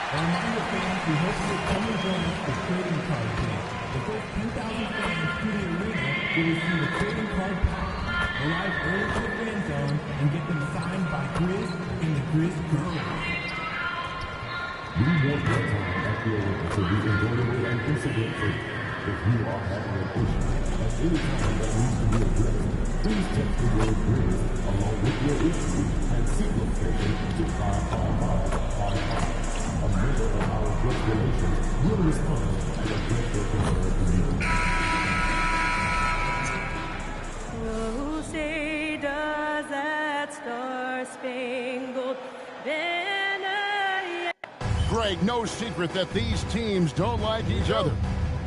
A reminder fans, we hope you will come and join us for trading card day. The first 10,000 fans to the arena will receive a trading card pack. Arrive early to the fan zone and get them signed by Grizz and the Grizz Girls. We want your time at the arena to be enjoyable and incident-free. If you are having an issue at any time that needs to be addressed, please text the word Grizz along with your issue and seat location to 55555. A member of our guest relations will respond and address your concern immediately. Oh, say does that star-spangled banner. Greg, no secret that these teams don't like each other.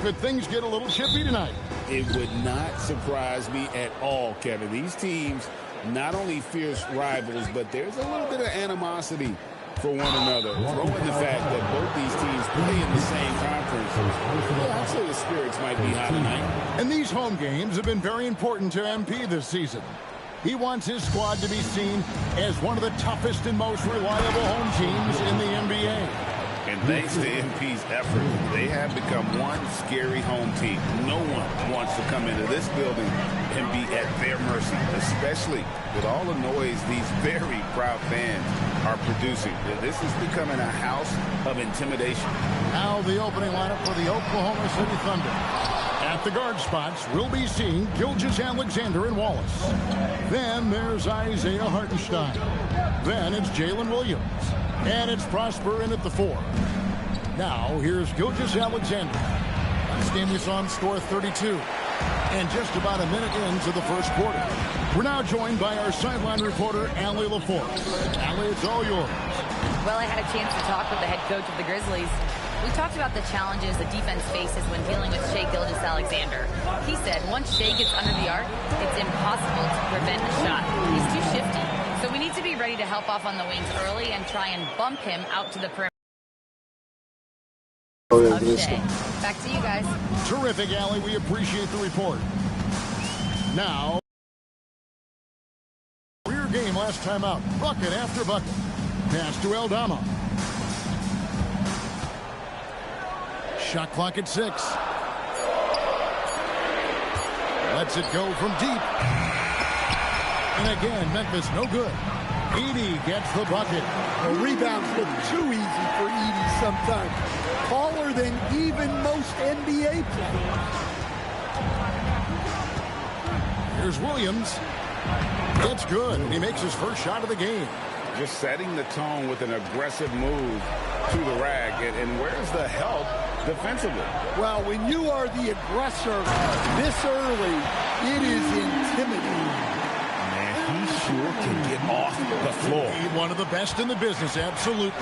Could things get a little chippy tonight? It would not surprise me at all, Kevin. These teams, not only fierce rivals, but there's a little bit of animosity for one another. Throw in the fact that both these teams play in the same conference. Yeah, I'd say the spirits might be high tonight. And these home games have been very important to MP this season. He wants his squad to be seen as one of the toughest and most reliable home teams in the NBA. And thanks to MP's effort, they have become one scary home team. No one wants to come into this building and be at their mercy, especially with all the noise these very proud fans are producing. This is becoming a house of intimidation. Now the opening lineup for the Oklahoma City Thunder. At the guard spots, we'll be seeing Gilgeous-Alexander and Wallace. Then there's Isaiah Hartenstein. Then it's Jalen Williams. And it's Prosper in at the 4. Now, here's Gilgeous-Alexander. This game we saw him score 32. And just about a minute into the first quarter. We're now joined by our sideline reporter, Allie LaForce. Allie, it's all yours. Well, I had a chance to talk with the head coach of the Grizzlies. We talked about the challenges the defense faces when dealing with Shai Gilgeous-Alexander. He said once Shai gets under the arc, it's impossible to prevent the shot. He's too shifty. So we need to be ready to help off on the wings early and try and bump him out to the perimeter. Back to you guys. Terrific, Allie. We appreciate the report. Now, career game last time out. Bucket after bucket. Pass to Aldama. Shot clock at 6. Lets it go from deep. And again, Memphis no good. Edey gets the bucket. The rebounds look too easy for Edey sometimes. Taller than even most NBA players. Here's Williams. It's good, and he makes his first shot of the game. Just setting the tone with an aggressive move to the rack. And where's the help defensively? Well, when you are the aggressor this early, it is intimidating. He sure can get off the floor. He's one of the best in the business, absolutely.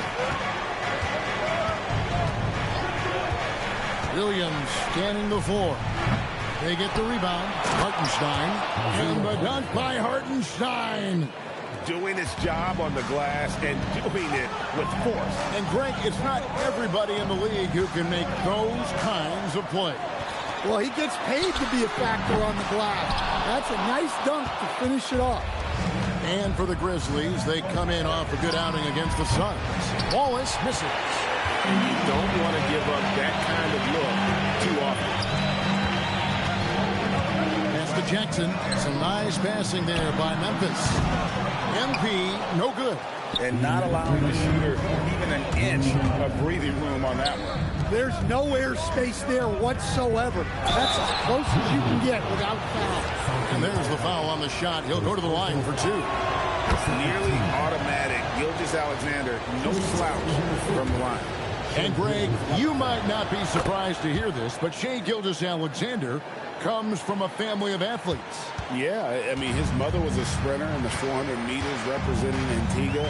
Williams scanning the floor. They get the rebound. Hartenstein. And the dunk by Hartenstein. Doing his job on the glass and doing it with force. And Greg, it's not everybody in the league who can make those kinds of plays. Well, he gets paid to be a factor on the glass. That's a nice dunk to finish it off. And for the Grizzlies, they come in off a good outing against the Suns. Wallace misses. And you don't want to give up that kind of look too often. Pass to Jackson. Some nice passing there by Memphis. MP, no good. And not allowing the shooter even an inch of breathing room on that one. There's no airspace there whatsoever. That's as close as you can get without foul. And there's the foul on the shot. He'll go to the line for 2. It's nearly automatic. Gilgeous-Alexander, no slouch from the line. And Greg, you might not be surprised to hear this, but Shai Gilgeous-Alexander comes from a family of athletes. Yeah, I mean, his mother was a sprinter in the 400 meters representing Antigua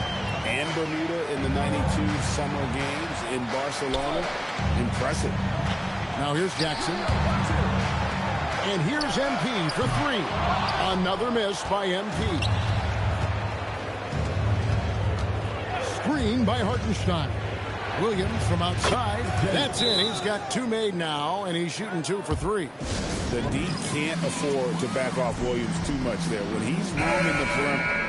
and Bermuda in the 92 Summer Games in Barcelona. Impressive. Now here's Jackson. And here's MP for 3. Another miss by MP. Screen by Hartenstein. Williams from outside. That's in. He's got 2 made now, and he's shooting 2 for 3. The D can't afford to back off Williams too much there. When he's roaming the perimeter.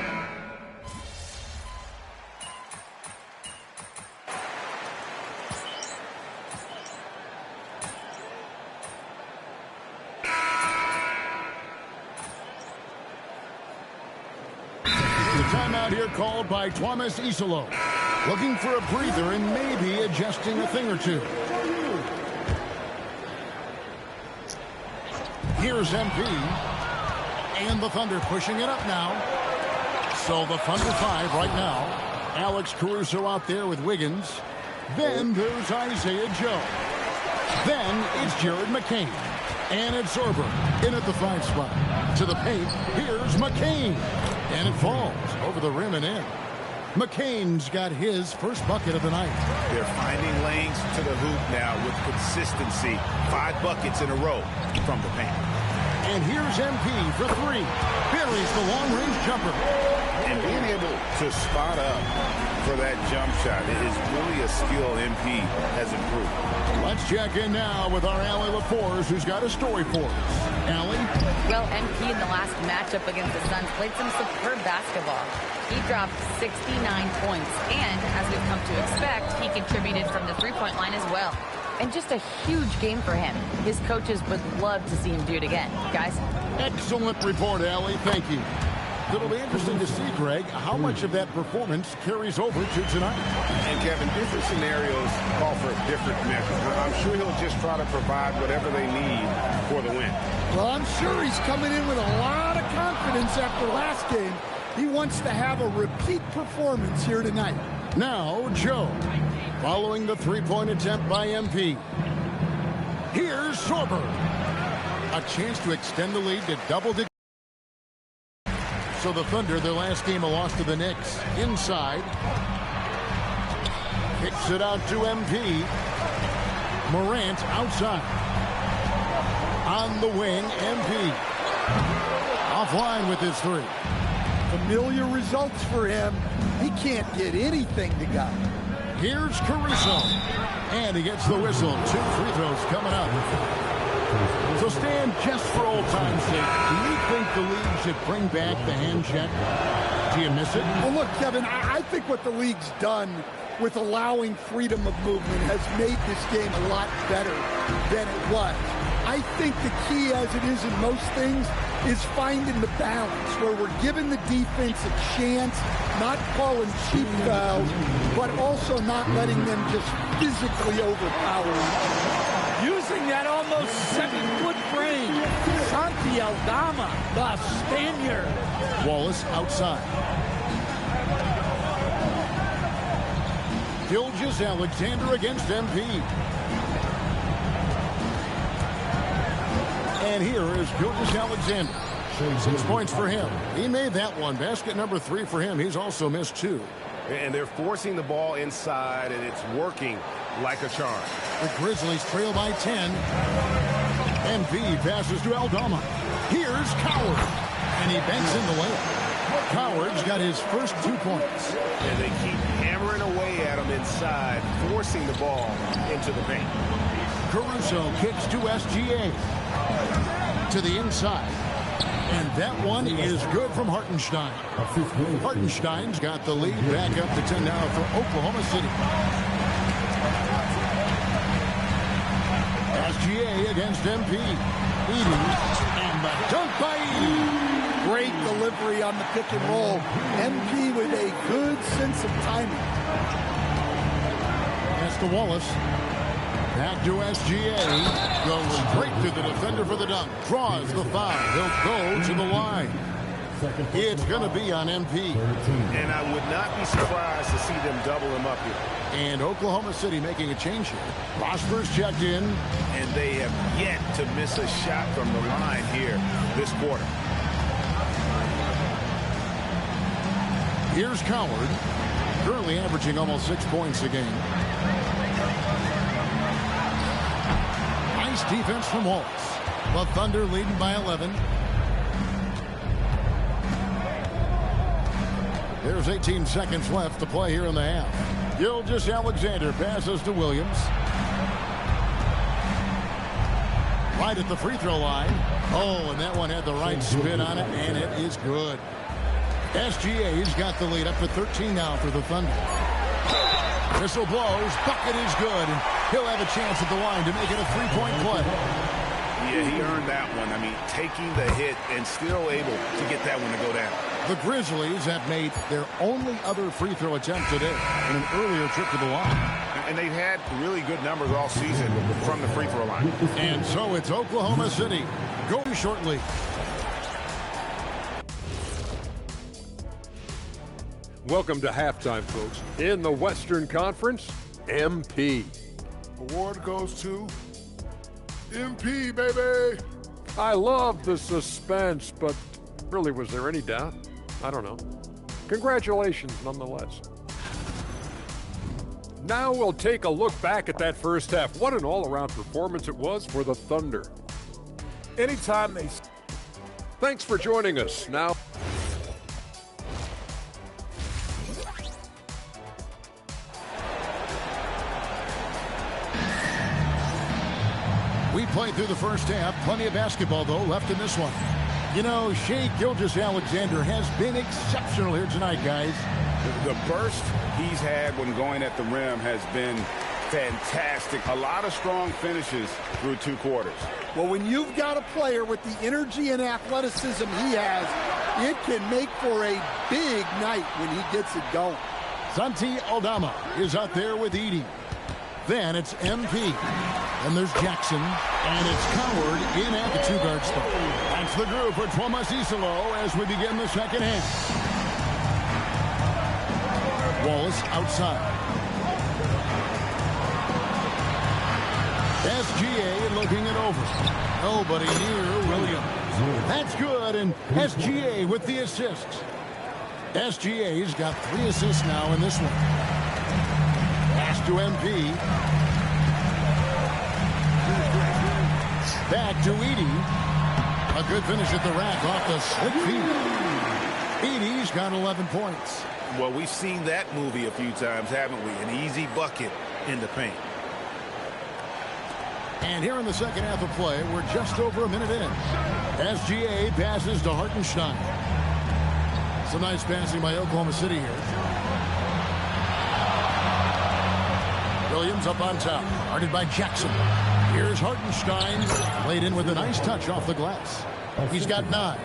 The timeout here called by Thomas Isolo. Looking for a breather and maybe adjusting a thing or two. Here's MP. And the Thunder pushing it up now. So the Thunder 5 right now. Alex Caruso out there with Wiggins. Then there's Isaiah Joe. Then it's Jared McCain. And it's Sorber in at the 5 spot. To the paint, here's McCain. And it falls over the rim and in. McCain's got his first bucket of the night. They're finding lanes to the hoop now with consistency. 5 buckets in a row from the paint. And here's MP for 3. Buries the long-range jumper. And being able to spot up for that jump shot is really a skill MP has improved. Let's check in now with our Allie LaForce, who's got a story for us. Allie? Well, MP in the last matchup against the Suns played some superb basketball. He dropped 69 points, and as we've come to expect, he contributed from the three-point line as well. And just a huge game for him. His coaches would love to see him do it again. Guys? Excellent report, Allie. Thank you. It'll be interesting to see, Greg, how much of that performance carries over to tonight. And, Kevin, different scenarios call for different measures. I'm sure he'll just try to provide whatever they need for the win. Well, I'm sure he's coming in with a lot of confidence after last game. He wants to have a repeat performance here tonight. Now, Joe, following the three-point attempt by MP. Here's Sorber. A chance to extend the lead to double digits. So the Thunder, their last game, a loss to the Knicks. Inside. Kicks it out to MP. Morant outside. On the wing, MP. Offline with his 3. Familiar results for him. He can't get anything to go. Here's Caruso. And he gets the whistle. 2 free throws coming up. So, Stan, just for old time's sake, do you think the league should bring back the hand check? Do you miss it? Well, look, Kevin, I think what the league's done with allowing freedom of movement has made this game a lot better than it was. I think the key, as it is in most things, is finding the balance where we're giving the defense a chance, not calling cheap fouls, but also not letting them just physically overpower them. Using that almost 7-foot frame, Santi Aldama, the Spaniard. Wallace outside. Gilgeous-Alexander against MP. And here is Gilgeous-Alexander. 6 points for him. He made that one. Basket number 3 for him. He's also missed 2. And they're forcing the ball inside, and it's working like a charm. The Grizzlies trail by 10. MP passes to Aldama. Here's Coward. And he banks in the layup. Coward's got his first 2 points. And they keep hammering away at him inside, forcing the ball into the paint. Caruso kicks to SGA. To the inside. And that one is good from Hartenstein. Hartenstein's got the lead back up to 10 now for Oklahoma City. SGA against MP. Edey. And the dunk by Edey. Great delivery on the pick and roll. MP with a good sense of timing. That's to Wallace. Back to SGA. Goes straight to the defender for the dunk. Draws the foul. He'll go to the line. It's going to be on MP. And I would not be surprised to see them double him up here. And Oklahoma City making a change here. Prosper's checked in. And they have yet to miss a shot from the line here this quarter. Here's Coward. Currently averaging almost 6 points a game. Nice defense from Wallace. The Thunder leading by 11. There's 18 seconds left to play here in the half. Gilgeous-Alexander passes to Williams. Right at the free throw line. Oh, and that one had the right spin on it, and it is good. SGA's got the lead up to 13 now for the Thunder. Whistle blows. Bucket is good. And he'll have a chance at the line to make it a 3-point play. Yeah, he earned that one. I mean, taking the hit and still able to get that one to go down. The Grizzlies have made their only other free throw attempt today in an earlier trip to the line. And they've had really good numbers all season from the free throw line. And so it's Oklahoma City going shortly. Welcome to halftime, folks. In the Western Conference, MP. Award goes to MP, baby. I love the suspense, but really, was there any doubt? I don't know. Congratulations, nonetheless. Now we'll take a look back at that first half. What an all-around performance it was for the Thunder. Anytime they... Thanks for joining us. Now... We played through the first half. Plenty of basketball, though, left in this one. You know, Shai Gilgeous-Alexander has been exceptional here tonight, guys. The burst he's had when going at the rim has been fantastic. A lot of strong finishes through 2 quarters. Well, when you've got a player with the energy and athleticism he has, it can make for a big night when he gets it going. Santi Aldama is out there with Edey. Then it's MP. And there's Jackson. And it's Coward in at the 2-guard spot. That's the group for Thomas Isolo as we begin the second half. Wallace outside. SGA looking it over. Nobody near Williams. That's good, and SGA with the assists. SGA's got 3 assists now in this one. Pass to MP. Back to Edey. A good finish at the rack off the slick feed. Edey's got 11 points. Well, we've seen that movie a few times, haven't we? An easy bucket in the paint. And here in the second half of play, we're just over a minute in. SGA passes to Hartenstein. Some nice passing by Oklahoma City here. Williams up on top. Guarded by Jackson. Here's Hartenstein. Laid in with a nice touch off the glass. He's got 9.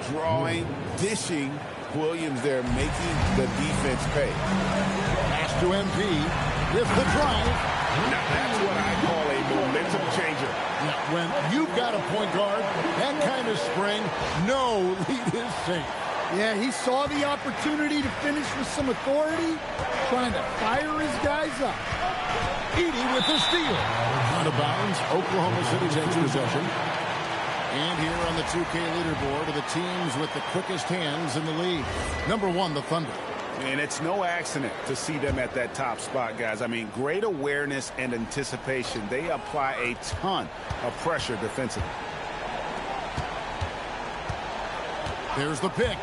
Drawing, dishing. Williams there making the defense pay. Pass to MP. With the drive. Now that's what I call a momentum changer. Now, when you've got a point guard, that kind of spring, no lead is safe. Yeah, he saw the opportunity to finish with some authority, trying to fire his guys up. Edey with the steal. Out of bounds, Oklahoma City takes possession. And here on the 2K leaderboard are the teams with the quickest hands in the league. Number 1, the Thunder. And it's no accident to see them at that top spot, guys. I mean, great awareness and anticipation. They apply a ton of pressure defensively. There's the pick.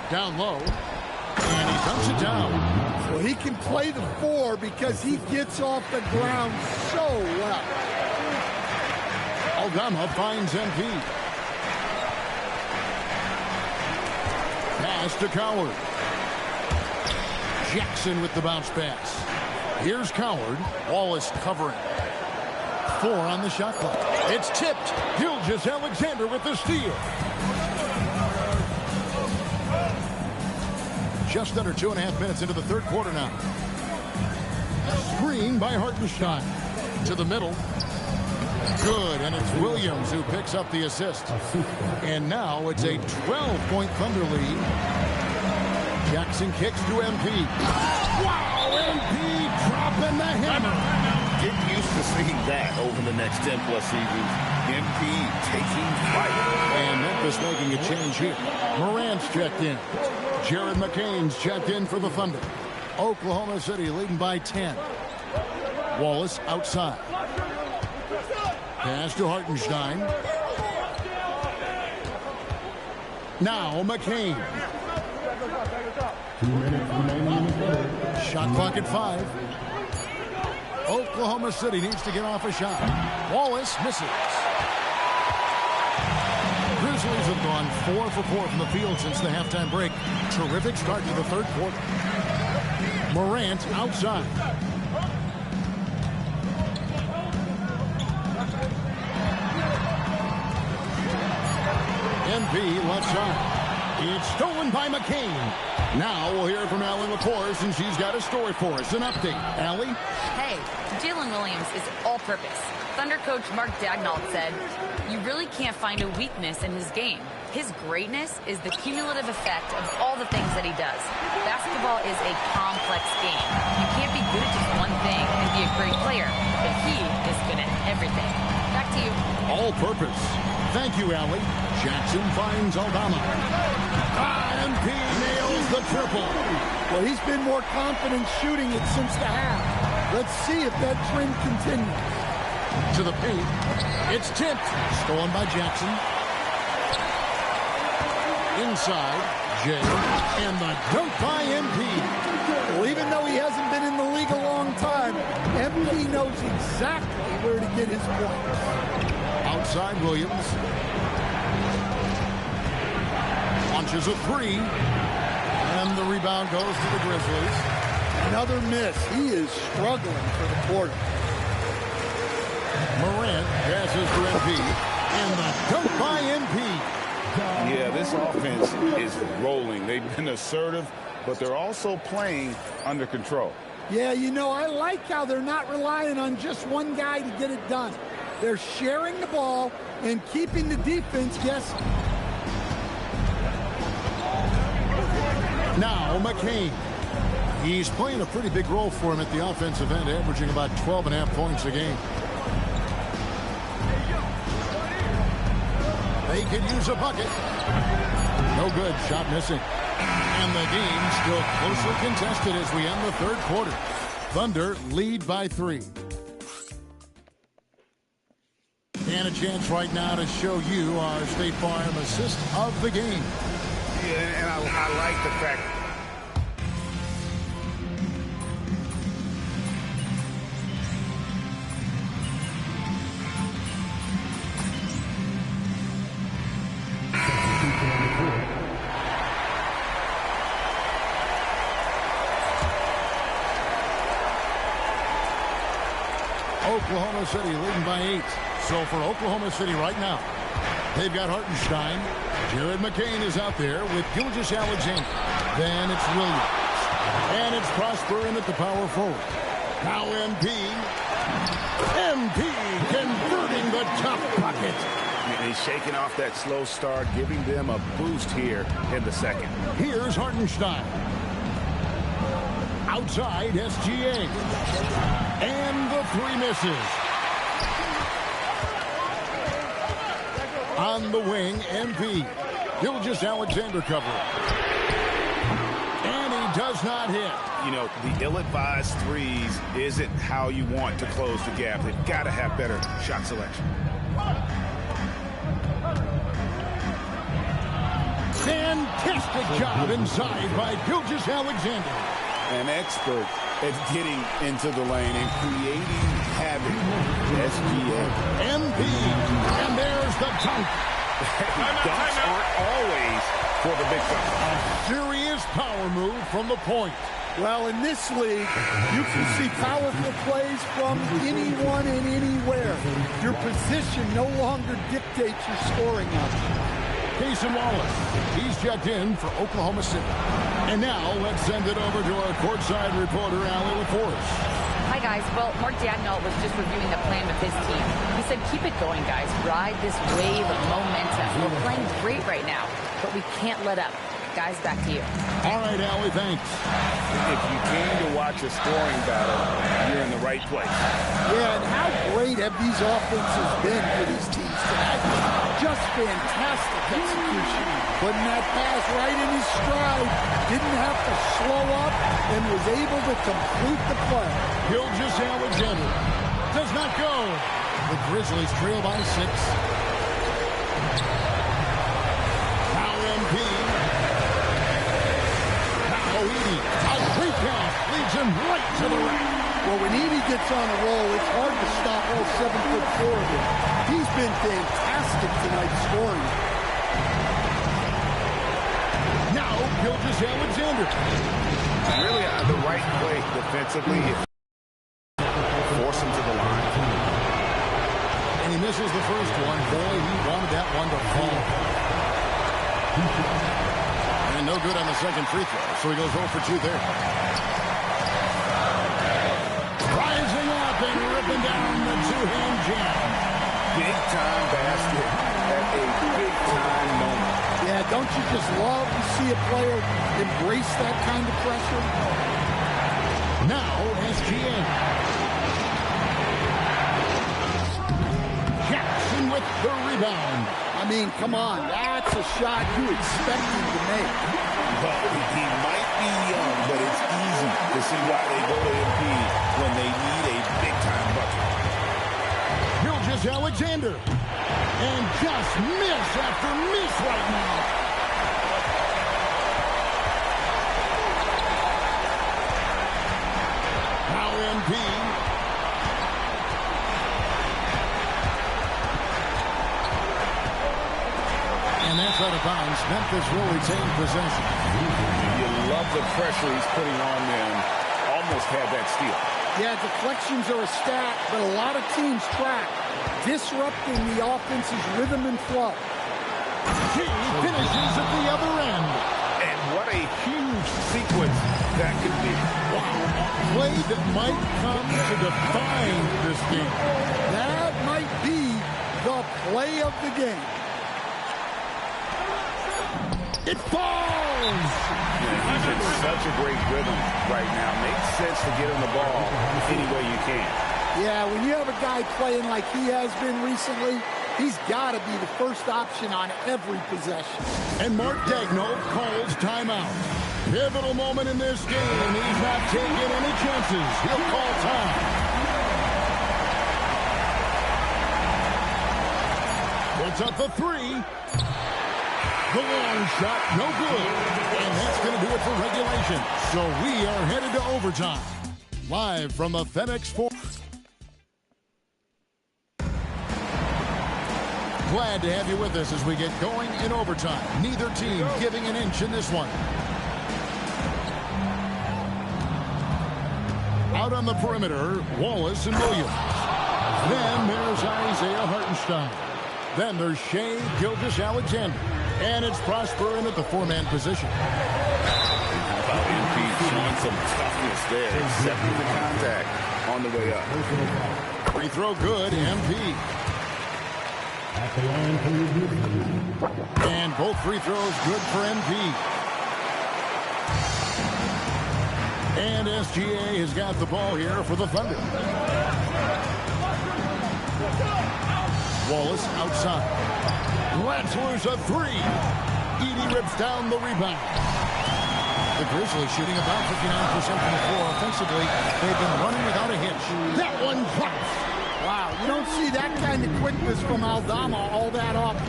Down low. And he dumps it down. Well, he can play the 4 because he gets off the ground so well. Aldama finds MP. Pass to Coward. Jackson with the bounce pass. Here's Coward. Wallace covering. 4 on the shot clock. It's tipped. Gilgeous-Alexander with the steal. Just under 2.5 minutes into the third quarter now. Screen by Hartenstein. To the middle. Good, and it's Williams who picks up the assist. And now it's a 12-point Thunder lead. Jackson kicks to MP. Wow, MP dropping the hammer. Get used to seeing that over the next 10-plus seasons. MP taking flight. And Memphis making a change here. Morant's checked in. Jared McCain's checked in for the Thunder. Oklahoma City leading by 10. Wallace outside. Pass to Hartenstein. Now McCain. 2 minutes remaining in the third. Shot clock at 5. Oklahoma City needs to get off a shot. Wallace misses. Grizzlies have gone 4 for 4 from the field since the halftime break. Terrific start to the third quarter. Morant outside. MP left side. It's stolen by McCain. Now we'll hear from Allie LaForce, and she's got a story for us. An update. Allie? Hey, Jalen Williams is all-purpose. Thunder coach Mark Daigneault said, "You really can't find a weakness in his game. His greatness is the cumulative effect of all the things that he does. Basketball is a complex game. You can't be good at just one thing and be a great player, but he is good at everything." Back to you. All-purpose. Thank you, Allie. Jackson finds Aldama. MP nails the triple. Well, he's been more confident shooting it since the half. Let's see if that trend continues. To the paint. It's tipped. Stolen by Jackson. Inside. Jay. And the dunk by MP. Well, even though he hasn't been in the league a long time, MP knows exactly where to get his points. Outside Williams. Launches a three. And the rebound goes to the Grizzlies. Another miss. He is struggling for the quarter. Morant passes to MP. And the dunk by MP. Yeah, this offense is rolling. They've been assertive, but they're also playing under control. Yeah, you know, I like how they're not relying on just one guy to get it done. They're sharing the ball and keeping the defense guessing. Now McCain. He's playing a pretty big role for him at the offensive end, averaging about 12.5 points a game. They could use a bucket. No good. Shot missing. And the game still closely contested as we end the third quarter. Thunder lead by 3. And a chance right now to show you our State Farm assist of the game. Yeah, and I like the fact. Oklahoma City leading by 8. So for Oklahoma City right now, they've got Hartenstein. Jared McCain is out there with Gilgeous-Alexander. Then it's Williams. And it's Prosper in at the power forward. Now MP. MP converting the tough bucket. And he's shaking off that slow start, giving them a boost here in the second. Here's Hartenstein. Outside SGA. And the 3 misses. On the wing, MP. Gilgeous-Alexander covering. And he does not hit. You know, the ill-advised threes isn't how you want to close the gap. They've got to have better shot selection. Fantastic job inside by Gilgeous-Alexander. An expert at getting into the lane and creating havoc. SGA. MP. And there's the dunk. Dunks aren't always for the big guy. A serious power move from the point. Well, in this league, you can see powerful plays from anyone and anywhere. Your position no longer dictates your scoring option. Cason Wallace, he's checked in for Oklahoma City. And now let's send it over to our courtside reporter, Allie LaForce. Hi, guys. Well, Mark Daigneault was just reviewing the plan with his team. He said, keep it going, guys. Ride this wave of momentum. We're playing great right now, but we can't let up. Guys, back to you. All right, Allie, thanks. If you came to watch a scoring battle, you're in the right place. Yeah, and how great have these offenses been for these teams tonight? Just fantastic execution. Putting that pass right in his stride. Didn't have to slow up and was able to complete the play. Gilgeous-Alexander does not go. The Grizzlies trail by 6. Now MP. Now Edey. A 3-count leads him right to the rack. Well, when Edey gets on a roll, it's hard to stop all 7'4" of him. He's been fantastic tonight scoring. Now Gilgeous-Alexander. Really the right play defensively. Force him to the line. And he misses the first one. Boy, he wanted that one to fall. And no good on the second free throw, so he goes 0 for 2 there. Rising up and ripping down the two-hand jam. Big-time basket at a big-time moment. Yeah, don't you just love to see a player embrace that kind of pressure? Now, SGA. Jackson with the rebound. I mean, come on, that's a shot you expect him to make. But he might be young, but it's easy to see why they go to MP when they need a big-time bucket. Alexander. And just miss after miss right now. Now MP. And that's out of bounds. Memphis will retain possession. You love the pressure he's putting on them. Almost had that steal. Yeah, deflections are a stat, but a lot of teams track, disrupting the offense's rhythm and flow. He finishes at the other end. And what a huge sequence that could be. Wow, a play that might come to define this game. That might be the play of the game. It falls! Yeah, he's in such a great rhythm right now. Makes sense to get him the ball any way you can. Yeah, when you have a guy playing like he has been recently, he's got to be the first option on every possession. And Mark Daigneault calls timeout. Pivotal moment in this game. He's not taking any chances. He'll call time. Puts up the three. The long shot, no good. And that's going to do it for regulation. So we are headed to overtime. Live from the FedEx Forum. Glad to have you with us as we get going in overtime. Neither team giving an inch in this one. Out on the perimeter, Wallace and Williams. Then there's Isaiah Hartenstein. Then there's Shea Gilgeous-Alexander. And it's Prosper in at the four-man position. How about MP showing some toughness there, accepting the contact on the way up. Free throw good, MP. And both free throws good for MP. And SGA has got the ball here for the Thunder. Wallace outside. Let's lose a three. Edey rips down the rebound. The Grizzlies shooting about 59% from the floor offensively. They've been running without a hitch. That one drops. Wow, you don't see that kind of quickness from Aldama all that often.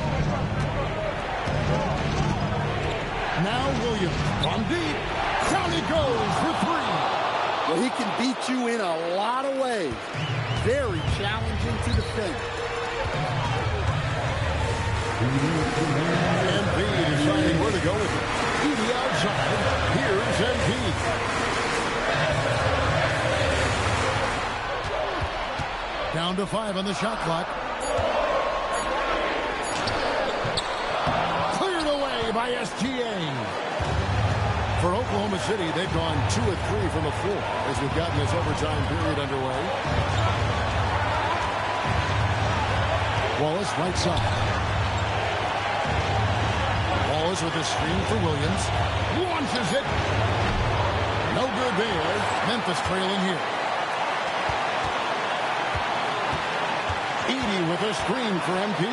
Now Williams from deep. Down he goes for three. Well, he can beat you in a lot of ways. Very challenging to defend. MP deciding where to go with it. Edey outside. Here's MP. Down to 5 on the shot clock. Cleared away by SGA. For Oklahoma City, they've gone 2 of 3 from the floor as we've gotten this overtime period underway. Wallace right side. Wallace with a screen for Williams. Launches it. No good there. Memphis trailing here. Edey with a screen for MP.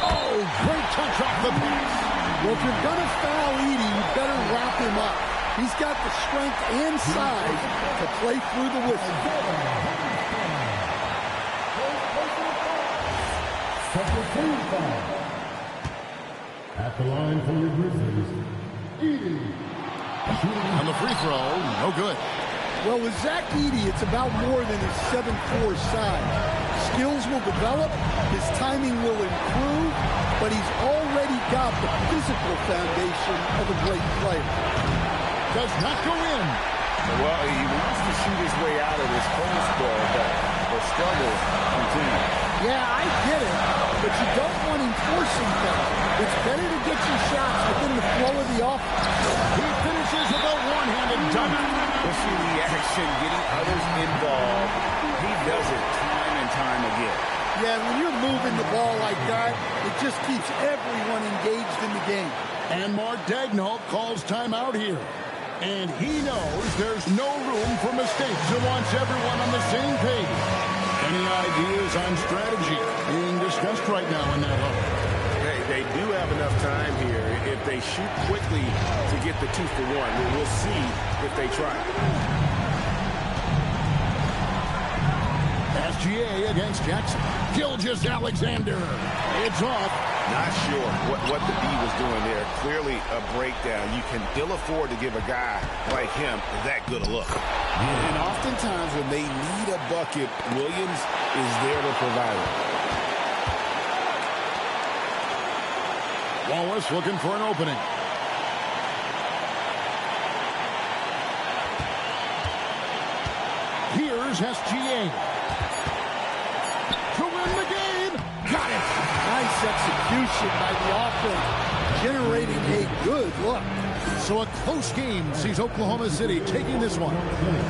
Oh, great touch off the pass. Well, if you're going to foul Edey, you better wrap him up. He's got the strength and size to play through the whistle. At the line for your Grizzlies, Edey. On the free throw, no good. Well, with Zach Edey, it's about more than his 7'4" size. Skills will develop, his timing will improve, but he's already got the physical foundation of a great player. Does not go in. Well, he wants to shoot his way out of this post ball, but the struggle continues. Yeah, I get it. but you don't want him forcing things. It's better to get your shots within the flow of the offense. He finishes with a one-handed dunk. We'll see the action, getting others involved. He does it time and time again. Yeah, when you're moving the ball like that, it just keeps everyone engaged in the game. And Mark Daigneault calls timeout here. And he knows there's no room for mistakes and wants everyone on the same page. Any ideas on strategy being discussed right now in that huddle? They do have enough time here. If they shoot quickly to get the 2-for-1, we'll see if they try. SGA against Jackson. Gilgeous-Alexander. It's off. Not sure what the D was doing there. Clearly a breakdown. You can ill afford to give a guy like him that good a look. And oftentimes when they need a bucket, Williams is there to provide it. Wallace looking for an opening. Here's SGA. To win the game. Got it. Nice execution by the offense, generating a good look. So a close game sees Oklahoma City taking this one.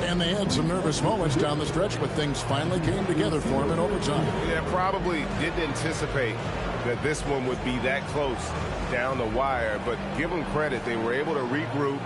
And they had some nervous moments down the stretch, but things finally came together for them in overtime. Yeah, probably didn't anticipate that this one would be that close down the wire, but give them credit. They were able to regroup.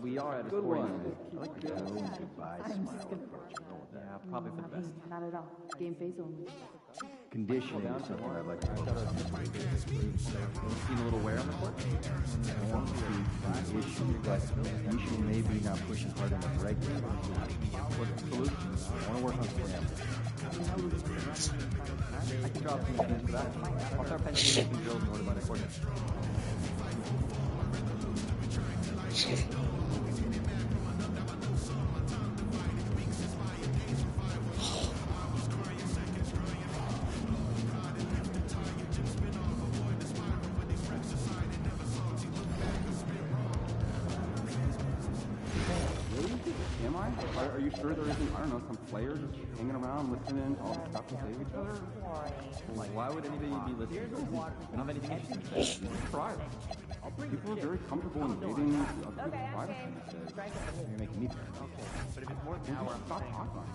We are at a sporting event. I like to go goodbye, smile. Yeah, probably for the best. Not at all. Game phase only. Conditioning is something I'd like to seen a little wear on the court. I want to see the issue, but the issue may be not pushing hard enough regularly. What's the solution? I want to work on stamina. I can drop some things for that. I'll start penciling some drills in order by the court. Am I? Are you sure there isn't, I don't know, some players just hanging around listening to all the stuff to say to each other? Well, why would anybody be listening to them? They don't have anything interesting to say. Just try it. People are very comfortable invading other people's privacy these days. You're making me paranoid. But if it's more than an hour, stop talking.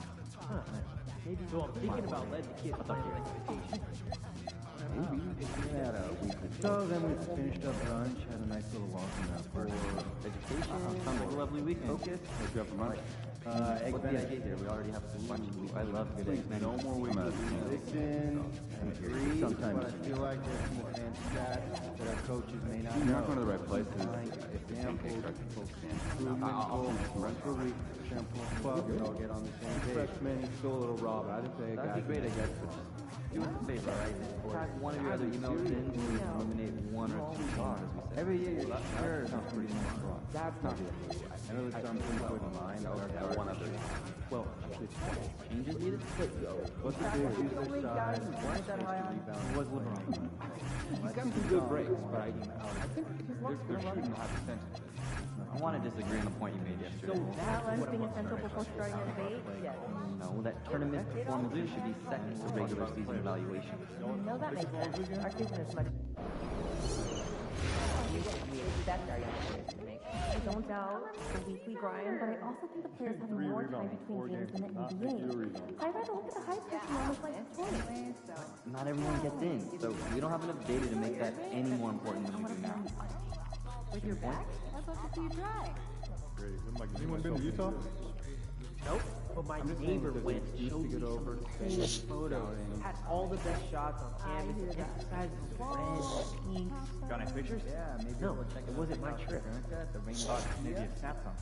Maybe. So I'm thinking about letting the kids play their expectations. Maybe. So then we finished up lunch, had a nice little walk in the park. Education, sounds like a lovely weekend. Focus. What you have for lunch? Egg Benedict here. We already have a bunch of weeks. I love good eggs. No more weeks. Listen, agree, but I feel like there's some advanced stats that our coaches may not You're know. not going to the right places. If the samples, improvement goals, once per week, sample club, we all get on the same page. Freshman, he's still a little raw, but I think they That'd be great, I guess. Do us a favor, right? Tag one of your other emails in to eliminate one or two stars. Every year, you're sure. Sounds pretty smart. That's not it. I know there's some input in mind. Okay, one other. Well, Changes needed? what's the big user size? Weren't that high on? Rebound. Was LeBron. He's gotten some good breaks, but I think they're shooting a high percentage. I want to disagree on a point you made yesterday. Balance being essential before starting a debate? Yes. No, that tournament performances should be second to regular season evaluation. No, that makes sense. Our season is much. That's our youngsters to make. I don't doubt the weekly grind, but I also think the players have more time between games in the NBA. I'd rather look at the high pressure moments like this tournament. Not everyone gets in, so we don't have enough data to make that any more important than we do now. With your back? I'd love to see you try. Anyone been to Utah? Nope. But my neighbor went, showed me over some photos, had all the best shots on campus, emphasized red, pink. Got nice pictures? Yeah, maybe No, we'll check it wasn't my trip. The rain Thought maybe a snap song.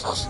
Roxy.